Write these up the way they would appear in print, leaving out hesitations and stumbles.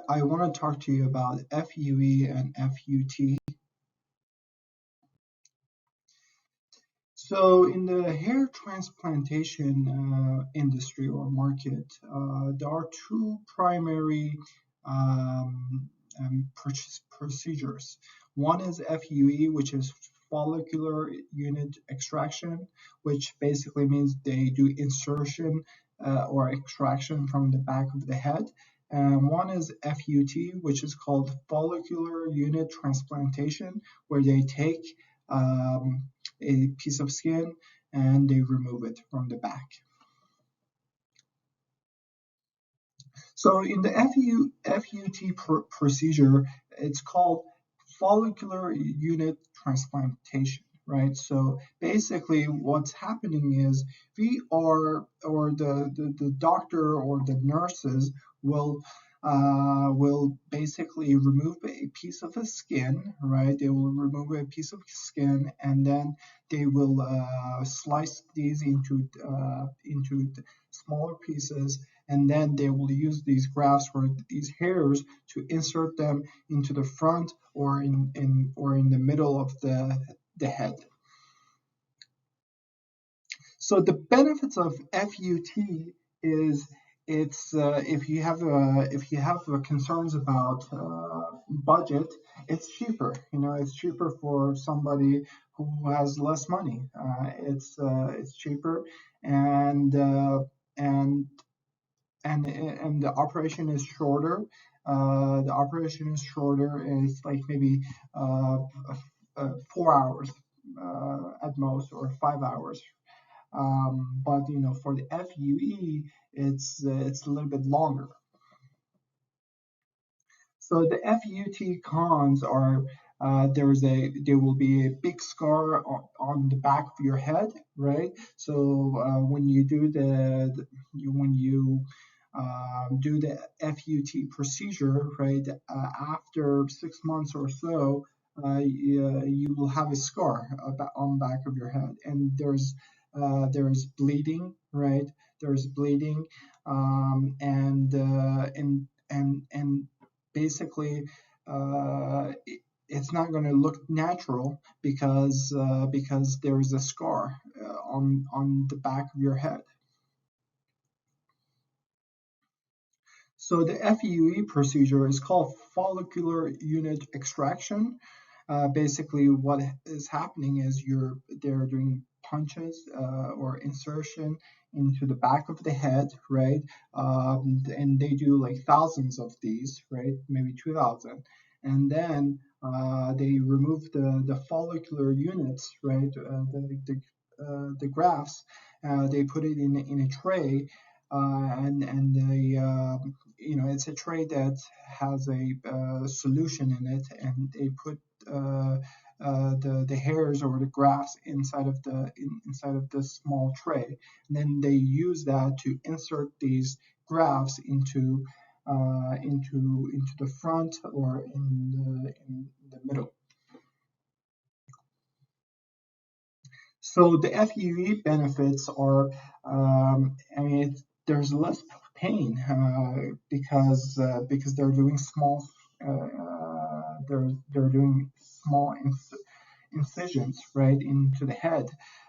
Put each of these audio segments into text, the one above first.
I want to talk to you about FUE and FUT. So in the hair transplantation industry or market, there are two primary um, procedures. One is FUE, which is follicular unit extraction, which basically means they do insertion or extraction from the back of the head. And one is FUT, which is called follicular unit transplantation, where they take a piece of skin and they remove it from the back. So in the FUT procedure, it's called follicular unit transplantation, right? So basically what's happening is the doctor or the nurses will basically remove a piece of the skin, right? They will remove a piece of skin and then they will slice these into smaller pieces, and then they will use these grafts or these hairs to insert them into the front or in the middle of the head. So the benefits of FUT is if you have concerns about budget, it's cheaper. It's cheaper for somebody who has less money. It's cheaper, and the operation is shorter. The operation is shorter. It's like maybe 4 hours at most, or 5 hours. But for the FUE, it's a little bit longer. So the FUT cons are there will be a big scar on the back of your head, right? So when you do the FUT procedure, right, after 6 months or so, you will have a scar on the back of your head, and there's bleeding, right? There's bleeding, and basically it's not going to look natural because there is a scar on the back of your head. So the FUE procedure is called follicular unit extraction. Basically, what is happening is they're doing punches or insertion into the back of the head, right? And they do like thousands of these, right? Maybe 2,000. And then they remove the follicular units, right? The grafts. They put it in a tray, and they it's a tray that has a solution in it, and they put the hairs or the grafts inside of the small tray. And then they use that to insert these grafts into the front or in the middle. So the FUE benefits are, there's less pain because they're doing small they're doing small incisions right into the head.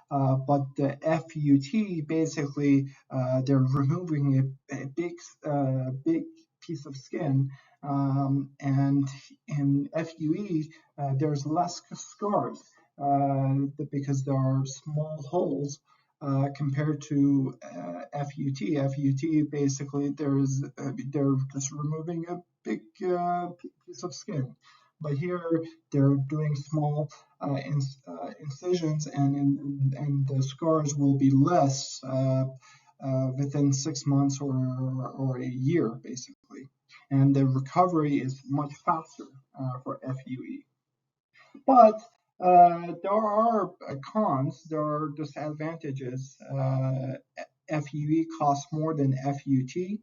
But the FUT basically they're removing a big piece of skin, and in FUE there's less scars because there are small holes compared to FUT. FUT basically they're just removing a big piece of skin, but here they're doing small incisions, and the scars will be less within 6 months or a year basically, and the recovery is much faster for FUE. But there are cons, there are disadvantages. FUE costs more than FUT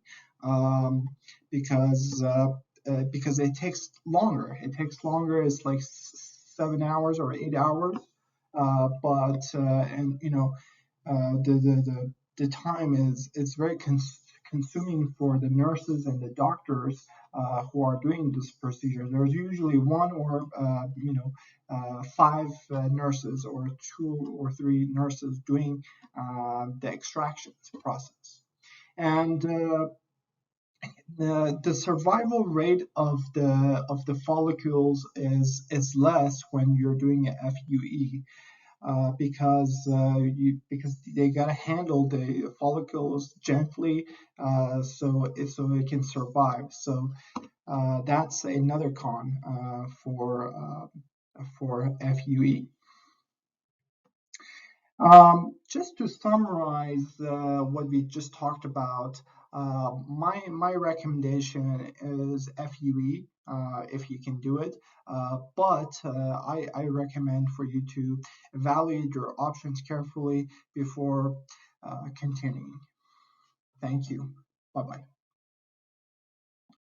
because it takes longer. It takes longer. It's like 7 hours or 8 hours. The time is it's very consuming for the nurses and the doctors who are doing this procedure. There's usually one or five nurses or two or three nurses doing the extraction process. And the survival rate of the follicles is less when you're doing an FUE because they gotta handle the follicles gently so it can survive. So that's another con for FUE. Just to summarize what we just talked about, my recommendation is FUE if you can do it, but I recommend for you to evaluate your options carefully before continuing. Thank you. Bye bye.